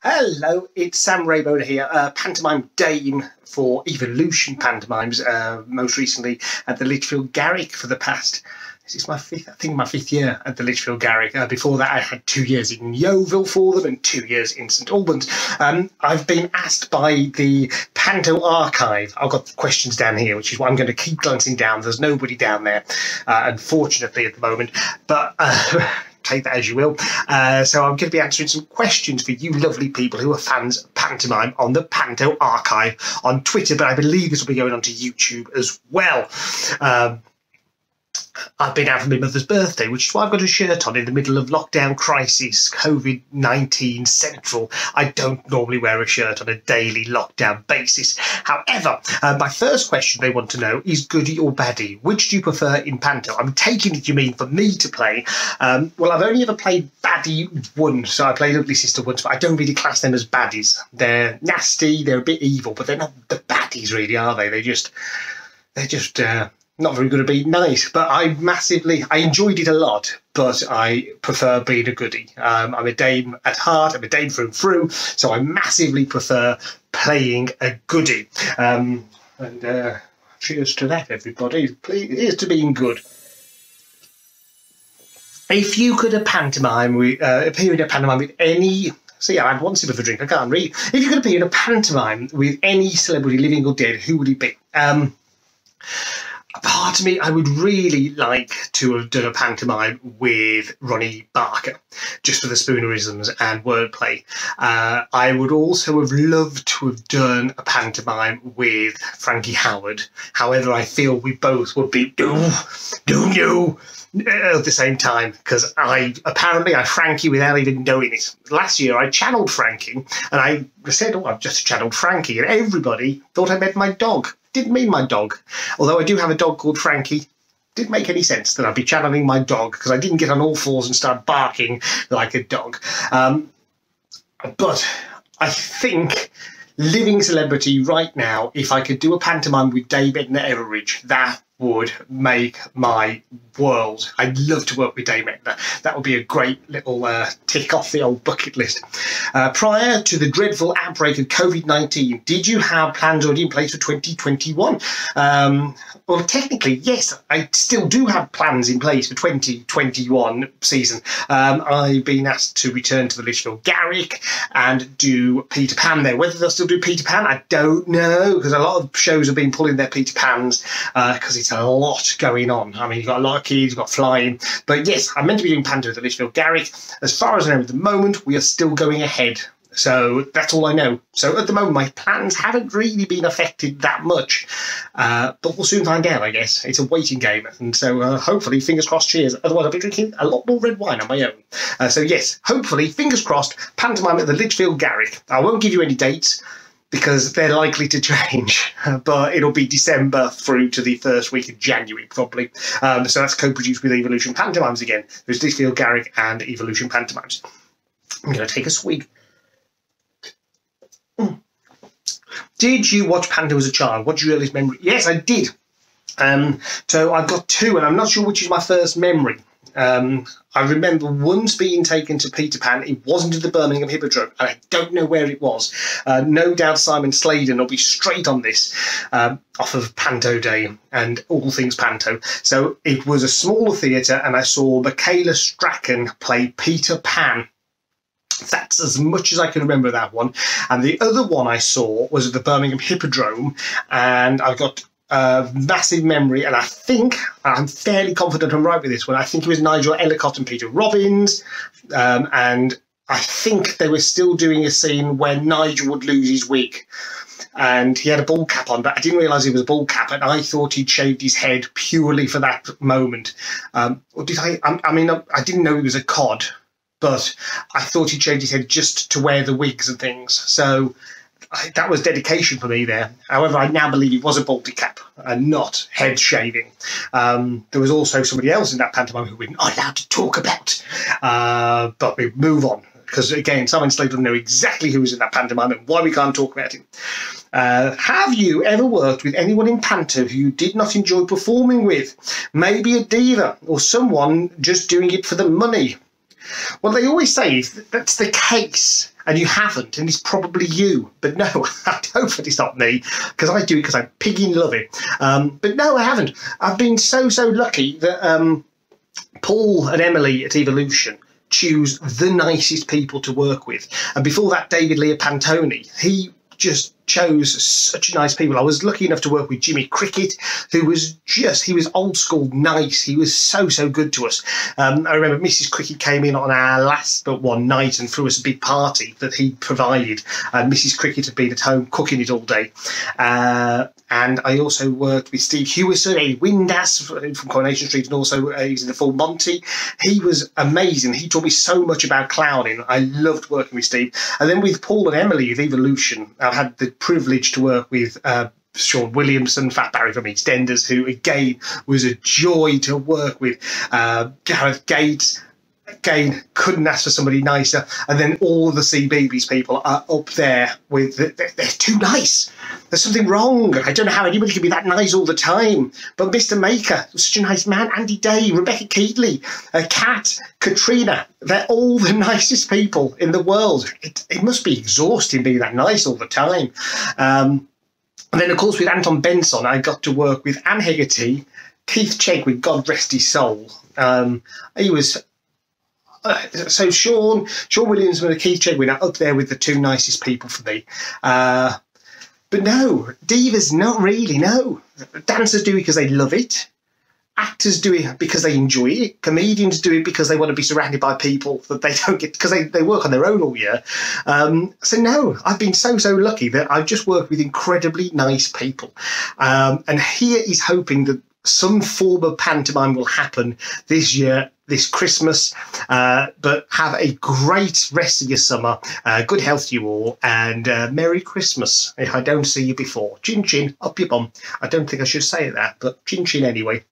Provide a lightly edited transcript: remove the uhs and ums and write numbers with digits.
Hello, it's Sam Rabone here, pantomime dame for Evolution Pantomimes, most recently at the Lichfield Garrick for the past, this is my fifth year at the Lichfield Garrick. Before that I had 2 years in Yeovil for them and 2 years in St Albans. I've been asked by the Panto archive, I've got questions down here, which is why I'm going to keep glancing down. There's nobody down there, unfortunately, at the moment, but take that as you will. So I'm going to be answering some questions for you lovely people who are fans of pantomime on the Panto archive on Twitter, but I believe this will be going on to YouTube as well. I've been out for my mother's birthday, which is why I've got a shirt on in the middle of lockdown crisis, COVID-19 central. I don't normally wear a shirt on a daily lockdown basis. However, my first question they want to know is goodie or baddie. Which do you prefer in Panto? I'm taking it you mean for me to play. Well, I've only ever played baddie once, so I played Ugly Sister once, but I don't really class them as baddies. They're nasty, they're a bit evil, but they're not the baddies really, are they? They're just not very good at being nice, but I enjoyed it a lot, but I prefer being a goodie. I'm a dame at heart, I'm a dame through and through, so I massively prefer playing a goodie. Cheers to that, everybody. Here's to being good. If you could appear in a pantomime with any... See, I had one sip of a drink, I can't read. If you could appear in a pantomime with any celebrity, living or dead, who would it be? Part of me, I would really like to have done a pantomime with Ronnie Barker, just for the spoonerisms and wordplay. I would also have loved to have done a pantomime with Frankie Howard. However, I feel we both would be do you at the same time, because I Frankie without even knowing it. Last year I channeled Frankie, and I said, oh, I've just channeled Frankie, and everybody thought I meant my dog. Didn't mean my dog, although I do have a dog called Frankie. Didn't make any sense that I'd be channeling my dog, because I didn't get on all fours and start barking like a dog. But I think living celebrity right now, if I could do a pantomime with Dame Edna Everage, that would make my world. I'd love to work with Dame Edna. That would be a great little tick off the old bucket list. Prior to the dreadful outbreak of COVID-19, did you have plans already in place for 2021? Well, technically, yes, I still do have plans in place for 2021 season. I've been asked to return to the Lichfield Garrick and do Peter Pan there. Whether they'll still do Peter Pan, I don't know, because a lot of shows have been pulling their Peter Pans because it's a lot going on. I mean, you've got a lot of kids, you've got flying. But yes, I'm meant to be doing Panto at the Lichfield Garrick. As far as I know at the moment, we are still going ahead. So that's all I know. So at the moment, my plans haven't really been affected that much. But we'll soon find out, I guess. It's a waiting game. And so hopefully, fingers crossed, cheers. Otherwise, I'll be drinking a lot more red wine on my own. So yes, hopefully, fingers crossed, pantomime at the Lichfield Garrick. I won't give you any dates, because they're likely to change, but it'll be December through to the first week of January, probably. So that's co-produced with Evolution Pantomimes again. There's Lichfield Garrick and Evolution Pantomimes. I'm going to take a swig. Did you watch Panto as a child? What's your earliest memory? Yes, I did. So I've got two, and I'm not sure which is my first memory. I remember once being taken to Peter Pan. It wasn't at the Birmingham Hippodrome, and I don't know where it was. No doubt Simon Sladen will be straight on this off of Panto Day and all things Panto. So it was a smaller theatre, and I saw Michaela Strachan play Peter Pan. That's as much as I can remember that one. And the other one I saw was at the Birmingham Hippodrome, and I've got massive memory, and I think, I'm fairly confident I'm right with this one, I think it was Nigel Ellicott and Peter Robbins, and I think they were still doing a scene where Nigel would lose his wig, and he had a ball cap on, but I didn't realise it was a ball cap, and I thought he'd shaved his head purely for that moment. Or did I mean, I didn't know he was a cod, but I thought he'd shaved his head just to wear the wigs and things, so that was dedication for me there. However, I now believe it was a baldy cap and not head shaving. There was also somebody else in that pantomime who we're not allowed to talk about. But we move on, because again, Simon Slater will know exactly who was in that pantomime and why we can't talk about him. Have you ever worked with anyone in Panto who you did not enjoy performing with? Maybe a diva or someone just doing it for the money? Well, they always say that's the case. and you haven't, and it's probably you. But no, I hope that it's not me, because I do it because I pigging love it. But no, I haven't. I've been so lucky that Paul and Emily at Evolution choose the nicest people to work with. And before that, David Leopantoni, he just chose such nice people. I was lucky enough to work with Jimmy Cricket, who was he was old school nice. He was so good to us. I remember Mrs. Cricket came in on our last but one night and threw us a big party that he provided. Mrs. Cricket had been at home cooking it all day. And I also worked with Steve Hewison, a Windass from Coronation Street, and also he's in the Full Monty. He was amazing. He taught me so much about clowning. I loved working with Steve. And then with Paul and Emily of Evolution, I had the privilege to work with Sean Williamson, Fat Barry from EastEnders, who again was a joy to work with. Gareth Gates, again, couldn't ask for somebody nicer. And then all the CBeebies people are up there with, they're too nice. There's something wrong. I don't know how anybody can be that nice all the time. But Mr. Maker was such a nice man. Andy Day, Rebecca Keatley, Kat, Katrina. They're all the nicest people in the world. It must be exhausting being that nice all the time. And then, of course, with Anton Benson, I got to work with Anne Hegarty, Keith Chegwin, God rest his soul. He was... so Sean Williamson and Keith Chegwin are up there with the two nicest people for me. But no, divas, not really, no. Dancers do it because they love it. Actors do it because they enjoy it. Comedians do it because they want to be surrounded by people that they don't get, because they work on their own all year. So no, I've been so lucky that I've just worked with incredibly nice people. And here is hoping that some form of pantomime will happen this year, this Christmas. But have a great rest of your summer. Good health to you all, and Merry Christmas if I don't see you before. Chin chin up your bum. I don't think I should say that, but chin chin anyway.